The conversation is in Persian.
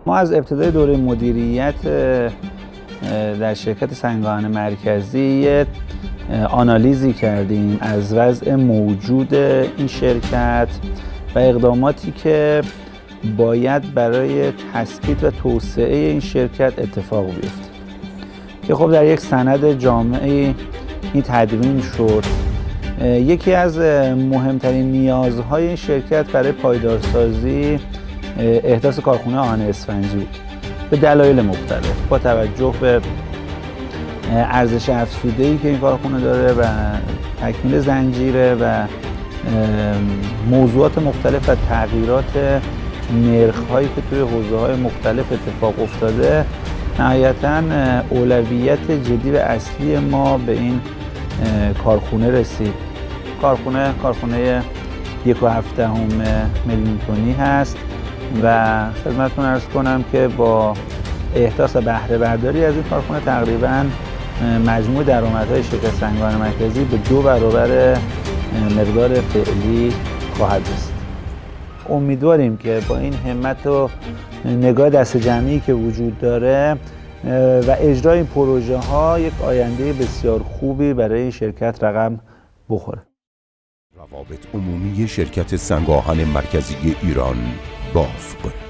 ما از ابتدای دوره مدیریت در شرکت سنگاهن مرکزی یه آنالیزی کردیم از وضع موجود این شرکت و اقداماتی که باید برای تثبیت و توسعه این شرکت اتفاق بیفته که خب در یک سند جامعی این تدوین شد. یکی از مهمترین نیازهای این شرکت برای پایدارسازی احداث کارخانه آهن اسفنجی بود به دلایل مختلف با توجه به ارزش افزوده‌ای که این کارخانه داره و تکمیل زنجیره و موضوعات مختلف و تغییرات نرخ‌هایی که توی حوزه‌های مختلف اتفاق افتاده. نهایتاً اولویت جدی و اصلی ما به این کارخانه رسید. کارخانه 1.7 میلیون تنی هست و خدمتتون عرض کنم که با احداث و بهره برداری از این کارخانه تقریباً مجموع درآمدهای شرکت سنگاهن مرکزی به 2 برابر مقدار فعلی خواهد رسید. امیدواریم که با این همت و نگاه دست جمعی که وجود داره و اجرای این پروژه ها یک آینده بسیار خوبی برای این شرکت رقم بخوره. روابط عمومی شرکت سنگاهن مرکزی ایران بافق